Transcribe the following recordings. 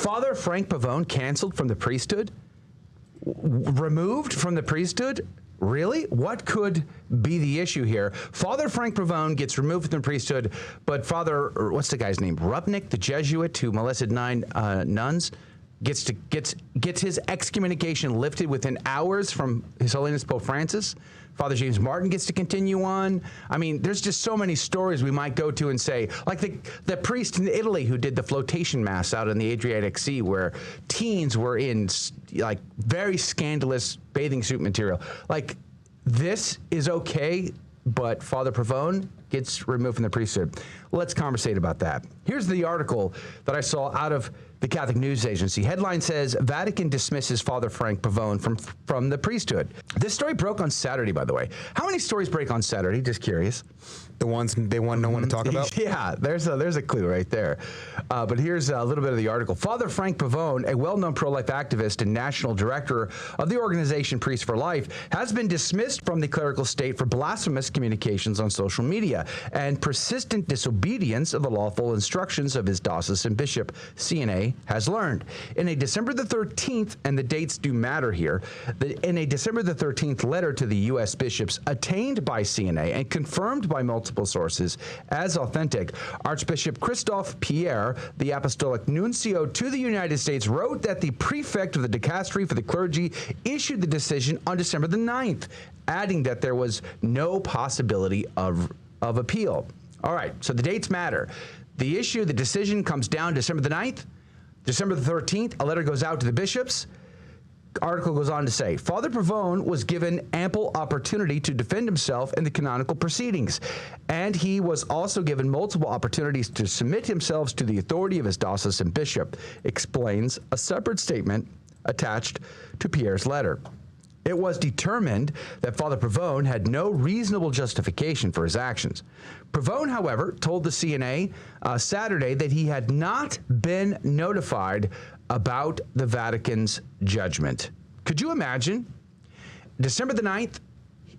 Father Frank Pavone canceled from the priesthood? Removed from the priesthood? Really? What could be the issue here? Father Frank Pavone gets removed from the priesthood, but Father, what's the guy's name? Rupnik, the Jesuit who molested 9 nuns, gets his excommunication lifted within hours from His Holiness Pope Francis. Father James Martin gets to continue on. I mean, there's just so many stories we might go to and say, like the priest in Italy who did the flotation mass out in the Adriatic Sea, where teens were in like very scandalous bathing suit material. Like, this is okay, but Father Pavone gets removed from the priesthood. Let's conversate about that. Here's the article that I saw out of the Catholic News Agency. Headline says, Vatican dismisses Father Frank Pavone from the priesthood. This story broke on Saturday, by the way. How many stories break on Saturday? Just curious. The ones they want no one to talk about? Yeah, there's a clue right there. But here's a little bit of the article. Father Frank Pavone, a well-known pro-life activist and national director of the organization Priests for Life, has been dismissed from the clerical state for blasphemous communications on social media and persistent disobedience of the lawful instructions of his diocesan bishop, CNA has learned. In a December the 13th, and the dates do matter here, in a December the 13th letter to the U.S. bishops attained by CNA and confirmed by multiple sources as authentic, Archbishop Christophe Pierre, the Apostolic Nuncio to the United States, wrote that the prefect of the dicastery for the clergy issued the decision on December the 9th, adding that there was no possibility of appeal. All right, so the dates matter. The decision comes down December the 9th. December the 13th, a letter goes out to the bishops. Article goes on to say, Father Pavone was given ample opportunity to defend himself in the canonical proceedings, and he was also given multiple opportunities to submit himself to the authority of his diocesan bishop, explains a separate statement attached to Pierre's letter. It was determined that Father Pavone had no reasonable justification for his actions. Pavone, however, told the CNA Saturday that he had not been notified about the Vatican's judgment. Could you imagine? December the 9th,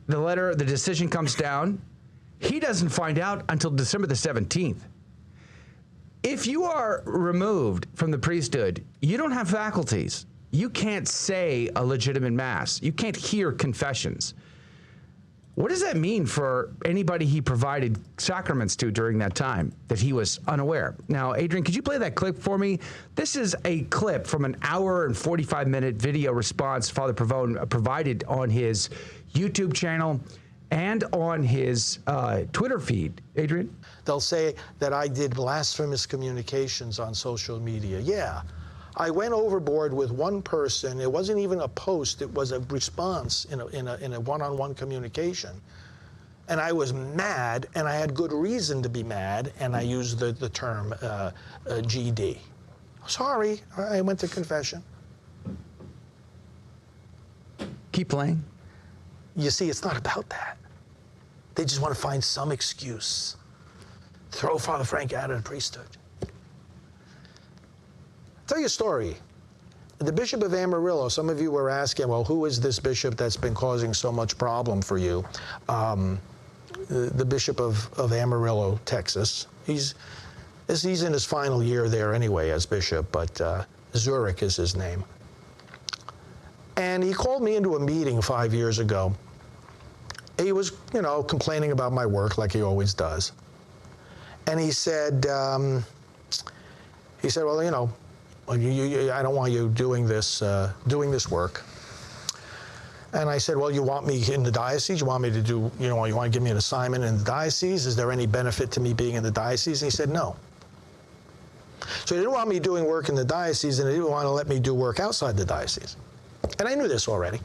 the decision comes down. He doesn't find out until December the 17th. If you are removed from the priesthood, you don't have faculties. You can't say a legitimate mass. You can't hear confessions. What does that mean for anybody he provided sacraments to during that time, that he was unaware? Now, Adrian, could you play that clip for me? This is a clip from an hour and 45-minute video response Father Pavone provided on his YouTube channel and on his Twitter feed. Adrian? They'll say that I did blasphemous communications on social media. Yeah. I went overboard with one person. It wasn't even a post. It was a response in a one-on-one communication. And I was mad, and I had good reason to be mad, and I used the term GD. Sorry, I went to confession. Keep playing. You see, it's not about that. They just want to find some excuse. Throw Father Frank out of the priesthood. Tell you a story. The Bishop of Amarillo, some of you were asking, well, who is this bishop that's been causing so much problem for you? The Bishop of Amarillo, Texas. He's in his final year there anyway as bishop, but Zurich is his name. And he called me into a meeting 5 years ago. He was, complaining about my work like he always does. And he said, well, I don't want you doing this work. And I said, well, you want me in the diocese? You want me to do, you want to give me an assignment in the diocese? Is there any benefit to me being in the diocese? And he said, no. So he didn't want me doing work in the diocese, and he didn't want to let me do work outside the diocese. And I knew this already.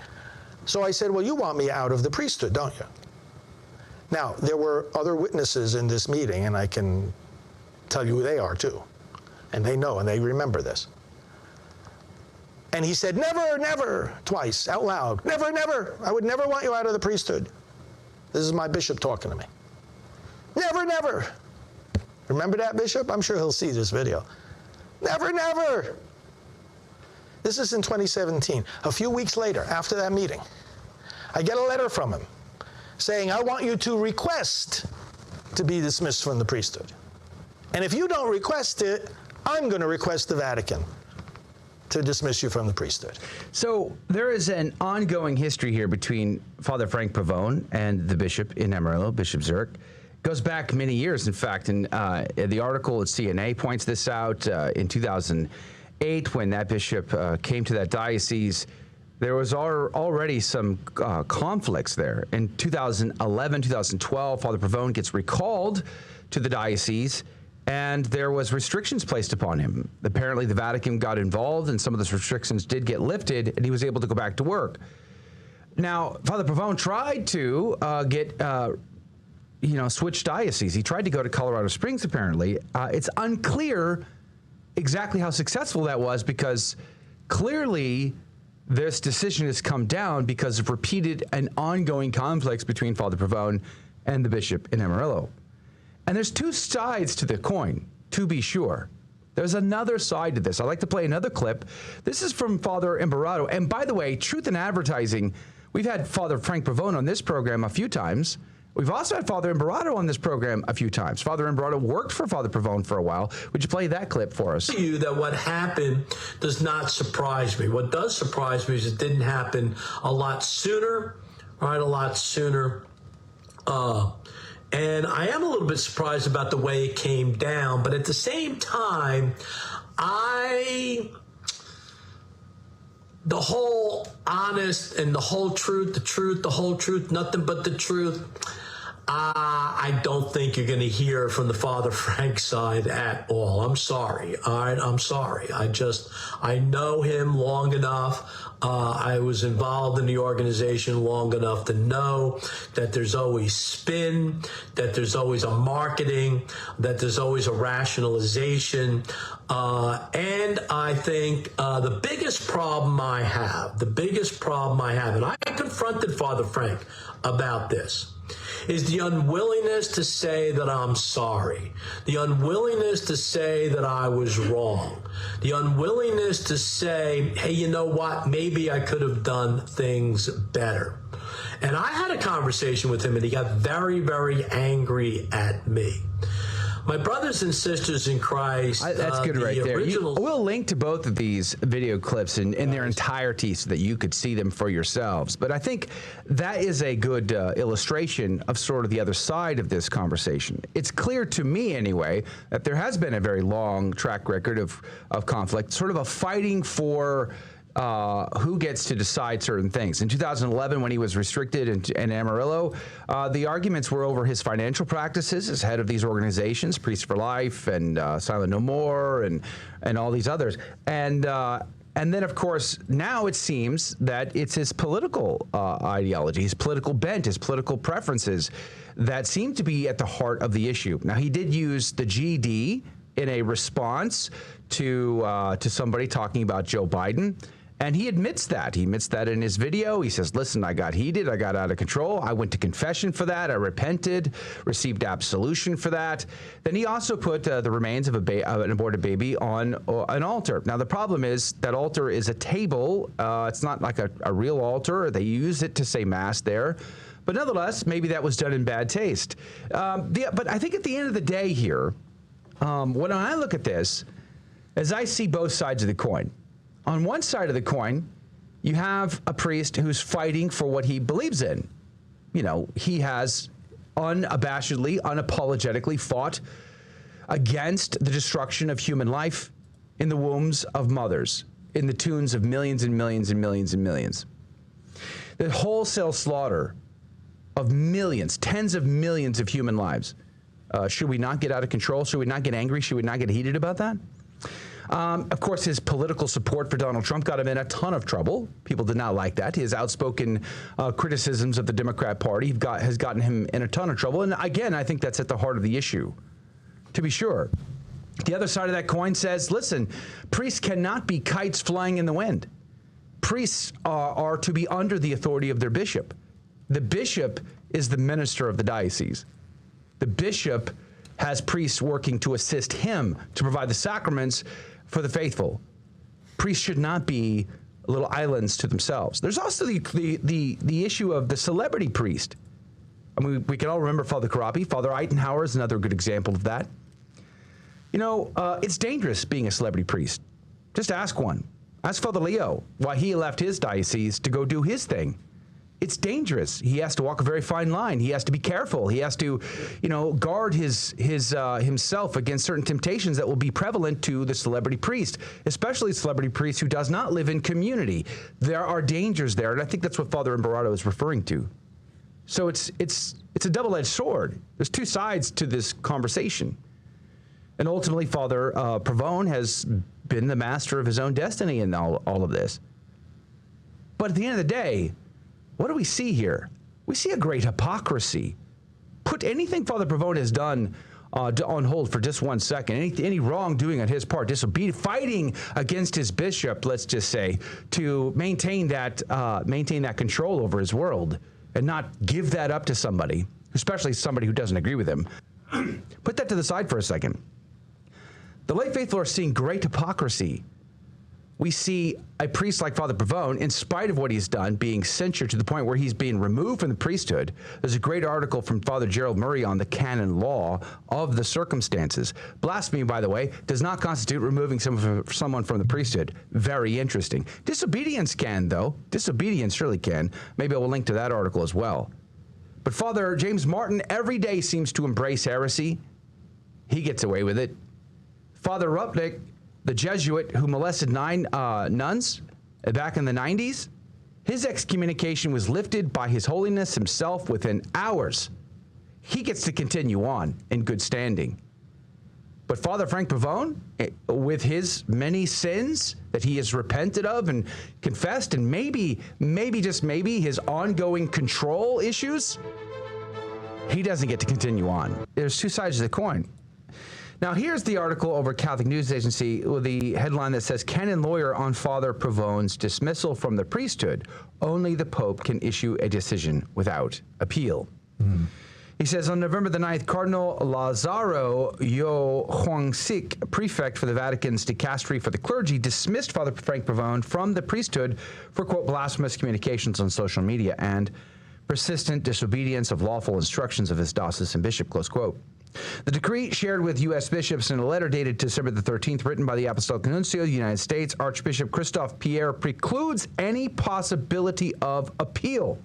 So I said, well, you want me out of the priesthood, don't you? Now, there were other witnesses in this meeting, and I can tell you who they are, too. And they know, and they remember this. And he said, never, never, twice, out loud. Never, never. I would never want you out of the priesthood. This is my bishop talking to me. Never, never. Remember that, Bishop? I'm sure he'll see this video. Never, never. This is in 2017. A few weeks later, after that meeting, I get a letter from him saying, I want you to request to be dismissed from the priesthood. And if you don't request it, I'm going to request the Vatican. to dismiss you from the priesthood. So there is an ongoing history here between Father Frank Pavone and the bishop in Amarillo, Bishop Zurich. Goes back many years, in fact, and the article at CNA points this out. In 2008, when that bishop came to that diocese, there was already some conflicts there. In 2011, 2012, Father Pavone gets recalled to the diocese, and there was restrictions placed upon him. Apparently, the Vatican got involved, and some of those restrictions did get lifted, and he was able to go back to work. Now, Father Pavone tried to switch diocese. He tried to go to Colorado Springs, apparently. It's unclear exactly how successful that was, because clearly this decision has come down because of repeated and ongoing conflicts between Father Pavone and the bishop in Amarillo. And there's two sides to the coin, to be sure. There's another side to this. I'd like to play another clip. This is from Father Imbarrato. And by the way, Truth in Advertising, we've had Father Frank Pavone on this program a few times. We've also had Father Imbarrato on this program a few times. Father Imbarrato worked for Father Pavone for a while. Would you play that clip for us? You that what happened does not surprise me. What does surprise me is it didn't happen a lot sooner, right? A lot sooner. And I am a little bit surprised about the way it came down, but at the same time, the whole honest and the whole truth, the whole truth, nothing but the truth. I don't think you're going to hear from the Father Frank side at all. I'm sorry. All right, I'm sorry. I know him long enough. I was involved in the organization long enough to know that there's always spin, that there's always a marketing, that there's always a rationalization. And I think the biggest problem I have, and I confronted Father Frank about this, is the unwillingness to say that I'm sorry, the unwillingness to say that I was wrong, the unwillingness to say, hey, you know what, maybe I could have done things better. And I had a conversation with him, and he got very, very angry at me. My brothers and sisters in Christ. That's good right there. We'll link to both of these video clips in their entirety so that you could see them for yourselves. But I think that is a good illustration of sort of the other side of this conversation. It's clear to me, anyway, that there has been a very long track record of conflict, sort of a fighting for who gets to decide certain things. In 2011, when he was restricted in Amarillo, the arguments were over his financial practices as head of these organizations, Priests for Life and Silent No More and all these others. And then, of course, now it seems that it's his political ideology, his political bent, his political preferences that seem to be at the heart of the issue. Now, he did use the GD in a response to somebody talking about Joe Biden. And he admits that. He admits that in his video. He says, listen, I got heated. I got out of control. I went to confession for that. I repented, received absolution for that. Then he also put the remains of an aborted baby on an altar. Now, the problem is that altar is a table. It's not like a real altar. They use it to say Mass there. But nonetheless, maybe that was done in bad taste. But I think at the end of the day here, when I look at this, as I see both sides of the coin, on one side of the coin, you have a priest who's fighting for what he believes in. You know, he has unabashedly, unapologetically fought against the destruction of human life in the wombs of mothers, in the tunes of millions and millions and millions and millions. The wholesale slaughter of millions, tens of millions of human lives. Should we not get out of control? Should we not get angry? Should we not get heated about that? Of course, his political support for Donald Trump got him in a ton of trouble. People did not like that. His outspoken criticisms of the Democrat Party has gotten him in a ton of trouble. And again, I think that's at the heart of the issue, to be sure. The other side of that coin says, listen, priests cannot be kites flying in the wind. Priests are to be under the authority of their bishop. The bishop is the minister of the diocese. The bishop has priests working to assist him to provide the sacraments for the faithful. Priests should not be little islands to themselves. There's also the issue of the celebrity priest. I mean, we can all remember Father Karapi. Father Eitenhauer is another good example of that. You know, it's dangerous being a celebrity priest. Just ask one. Ask Father Leo why he left his diocese to go do his thing. It's dangerous. He has to walk a very fine line. He has to be careful. He has to, guard his himself against certain temptations that will be prevalent to the celebrity priest, especially celebrity priest who does not live in community. There are dangers there, and I think that's what Father Imperato is referring to. So it's a double-edged sword. There's two sides to this conversation. And ultimately, Father Pavone has been the master of his own destiny in all of this. But at the end of the day, what do we see here? We see a great hypocrisy. Put anything Father Pavone has done on hold for just 1 second, any wrongdoing on his part, disobedience, fighting against his bishop, let's just say, to maintain that control over his world and not give that up to somebody, especially somebody who doesn't agree with him. Put that to the side for a second. The lay faithful are seeing great hypocrisy. We see a priest like Father Pavone, in spite of what he's done, being censured to the point where he's being removed from the priesthood. There's a great article from Father Gerald Murray on the canon law of the circumstances. Blasphemy, by the way, does not constitute removing someone from the priesthood. Very interesting. Disobedience can, though. Disobedience surely can. Maybe I will link to that article as well. But Father James Martin every day seems to embrace heresy. He gets away with it. Father Rupnik, the Jesuit who molested 9 nuns back in the 90s, his excommunication was lifted by His Holiness himself within hours. He gets to continue on in good standing. But Father Frank Pavone, with his many sins that he has repented of and confessed, and maybe just maybe his ongoing control issues, he doesn't get to continue on. There's two sides of the coin. Now, here's the article over Catholic News Agency with the headline that says, Canon lawyer on Father Pavone's dismissal from the priesthood. Only the Pope can issue a decision without appeal. He says, on November the 9th, Cardinal Lazzaro Huangsik, prefect for the Vatican's dicastery for the clergy, dismissed Father Frank Pavone from the priesthood for, quote, blasphemous communications on social media and persistent disobedience of lawful instructions of his diocesan bishop, close quote. The decree, shared with U.S. bishops in a letter dated December the 13th, written by the Apostolic Nuncio of the United States, Archbishop Christophe Pierre, precludes any possibility of appeal.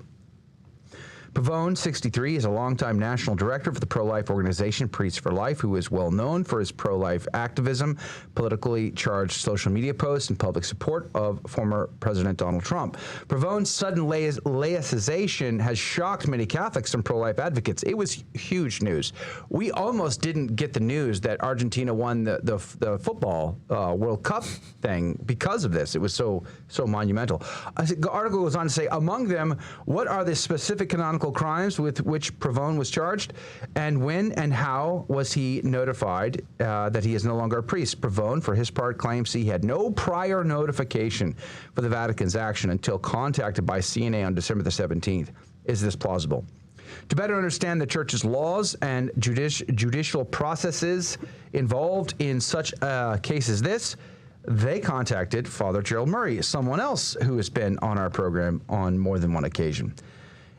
Pavone, 63, is a longtime national director for the pro-life organization Priests for Life, who is well known for his pro-life activism, politically charged social media posts, and public support of former President Donald Trump. Pavone's sudden laicization has shocked many Catholics and pro-life advocates. It was huge news. We almost didn't get the news that Argentina won the football World Cup thing because of this. It was so monumental. The article goes on to say, among them, what are the specific canonical crimes with which Pavone was charged, and when and how was he notified that he is no longer a priest? Pavone, for his part, claims he had no prior notification for the Vatican's action until contacted by CNA on December the 17th. Is this plausible? To better understand the Church's laws and judicial processes involved in such a case as this, they contacted Father Gerald Murray, someone else who has been on our program on more than one occasion.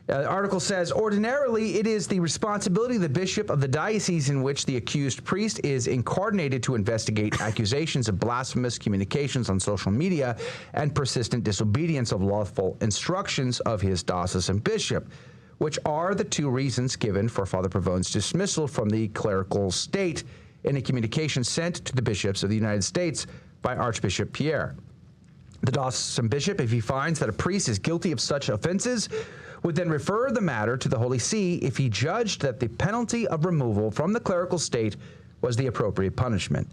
The article says, ordinarily, it is the responsibility of the bishop of the diocese in which the accused priest is incarnated to investigate accusations of blasphemous communications on social media and persistent disobedience of lawful instructions of his diocesan bishop, which are the two reasons given for Father Pavone's dismissal from the clerical state in a communication sent to the bishops of the United States by Archbishop Pierre. The diocesan bishop, if he finds that a priest is guilty of such offenses, would then refer the matter to the Holy See if he judged that the penalty of removal from the clerical state was the appropriate punishment.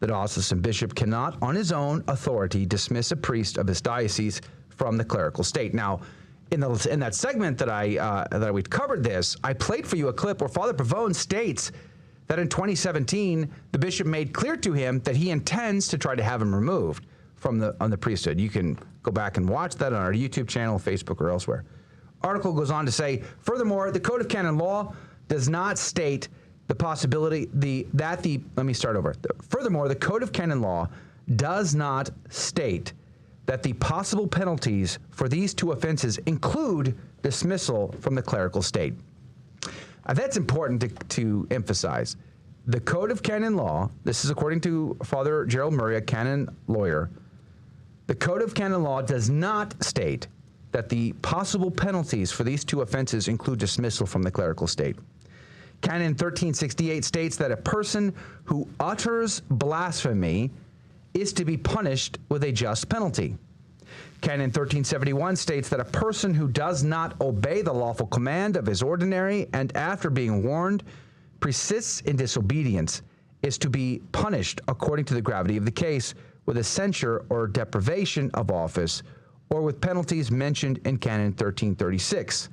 The diocesan bishop cannot, on his own authority, dismiss a priest of his diocese from the clerical state. Now, in that segment that we covered this, I played for you a clip where Father Pavone states that in 2017, the bishop made clear to him that he intends to try to have him removed from the priesthood. You can go back and watch that on our YouTube channel, Facebook, or elsewhere. Article goes on to say, furthermore, the Code of Canon Law does not state the possibility let me start over. Furthermore, the Code of Canon Law does not state that the possible penalties for these two offenses include dismissal from the clerical state. That's important to emphasize. The Code of Canon Law, this is according to Father Gerald Murray, a canon lawyer, The Code of Canon Law does not state that the possible penalties for these two offenses include dismissal from the clerical state. Canon 1368 states that a person who utters blasphemy is to be punished with a just penalty. Canon 1371 states that a person who does not obey the lawful command of his ordinary and after being warned persists in disobedience is to be punished according to the gravity of the case with a censure or deprivation of office or with penalties mentioned in Canon 1336.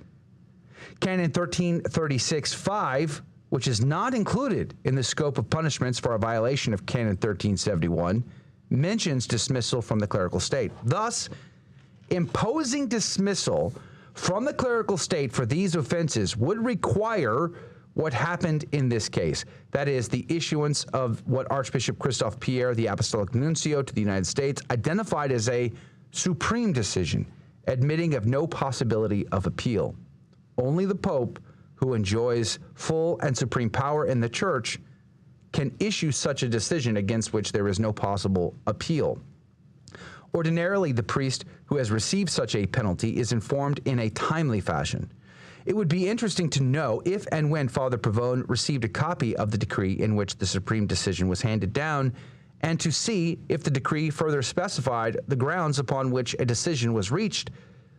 Canon 1336-5, which is not included in the scope of punishments for a violation of Canon 1371, mentions dismissal from the clerical state. Thus, imposing dismissal from the clerical state for these offenses would require what happened in this case. That is, the issuance of what Archbishop Christophe Pierre, the Apostolic Nuncio to the United States, identified as a supreme decision, admitting of no possibility of appeal. Only the Pope, who enjoys full and supreme power in the Church, can issue such a decision against which there is no possible appeal. Ordinarily, the priest who has received such a penalty is informed in a timely fashion. It would be interesting to know if and when Father Pavone received a copy of the decree in which the supreme decision was handed down, and to see if the decree further specified the grounds upon which a decision was reached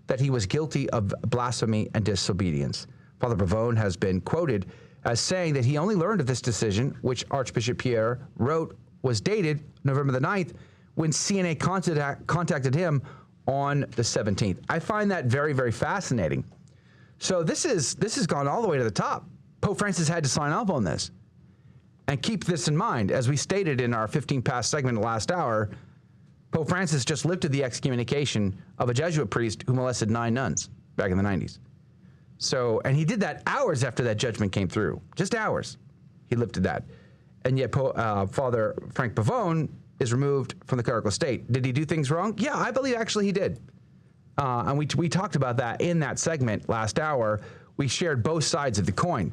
that he was guilty of blasphemy and disobedience. Father Pavone has been quoted as saying that he only learned of this decision, which Archbishop Pierre wrote was dated November the 9th, when CNA contacted him on the 17th. I find that very, very fascinating. So this has gone all the way to the top. Pope Francis had to sign off on this. And keep this in mind, as we stated in our 15 past segment last hour, Pope Francis just lifted the excommunication of a Jesuit priest who molested 9 nuns back in the 90s. So, and he did that hours after that judgment came through. Just hours. He lifted that. And yet Father Frank Pavone is removed from the clerical state. Did he do things wrong? Yeah, I believe actually he did. And we talked about that in that segment last hour. We shared both sides of the coin.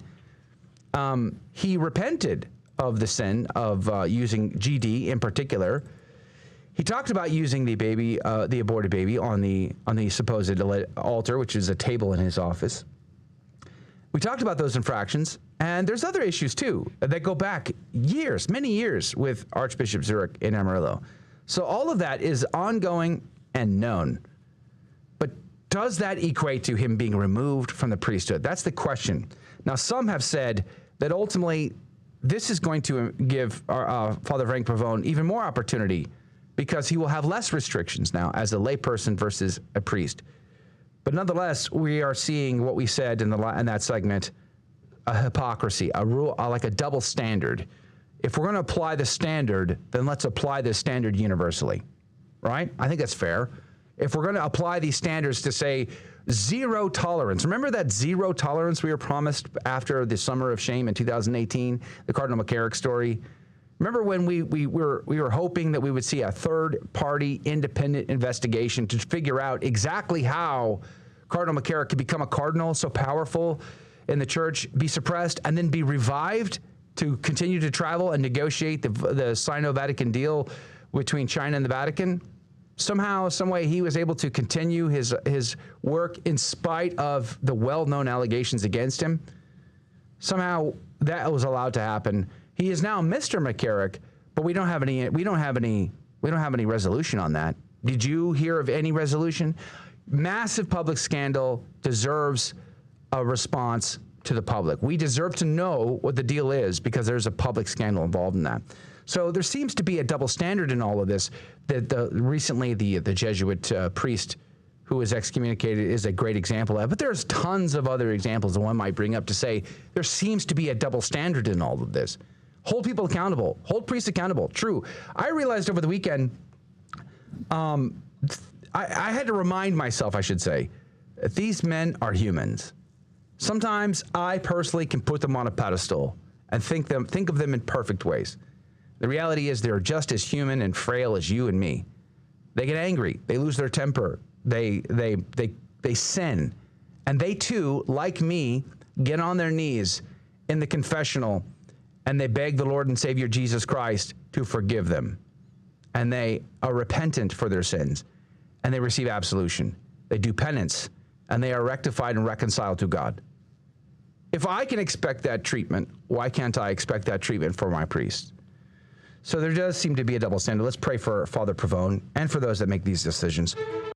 He repented of the sin of using GD in particular. He talked about using the baby, the aborted baby, on the supposed altar, which is a table in his office. We talked about those infractions, and there's other issues too that go back years, many years, with Archbishop Zurich in Amarillo. So all of that is ongoing and known. But does that equate to him being removed from the priesthood? That's the question. Now, some have said that ultimately this is going to give Father Frank Pavone even more opportunity because he will have less restrictions now as a layperson versus a priest. But nonetheless, we are seeing what we said in that segment, a hypocrisy, a rule, like a double standard. If we're going to apply the standard, then let's apply the standard universally, right? I think that's fair. If we're going to apply these standards to say zero tolerance, remember that zero tolerance we were promised after the Summer of Shame in 2018, the Cardinal McCarrick story? Remember when we were hoping that we would see a third-party independent investigation to figure out exactly how Cardinal McCarrick could become a cardinal so powerful in the church, be suppressed, and then be revived to continue to travel and negotiate the Sino-Vatican deal between China and the Vatican? Somehow, some way, he was able to continue his work in spite of the well-known allegations against him. Somehow, that was allowed to happen. He is now Mr. McCarrick, but we don't have any resolution on that. Did you hear of any resolution? Massive public scandal deserves a response to the public. We deserve to know what the deal is because there's a public scandal involved in that. So there seems to be a double standard in all of this. Recently, the Jesuit priest who was excommunicated is a great example of it. But there's tons of other examples that one might bring up to say there seems to be a double standard in all of this. Hold people accountable. Hold priests accountable. True. I realized over the weekend, I had to remind myself, I should say, that these men are humans. Sometimes I personally can put them on a pedestal and think of them in perfect ways. The reality is they're just as human and frail as you and me. They get angry. They lose their temper. They sin. And they too, like me, get on their knees in the confessional and they beg the Lord and Savior Jesus Christ to forgive them. and they are repentant for their sins, and they receive absolution. They do penance, and they are rectified and reconciled to God. If I can expect that treatment, why can't I expect that treatment for my priest? So there does seem to be a double standard. Let's pray for Father Pavone and for those that make these decisions.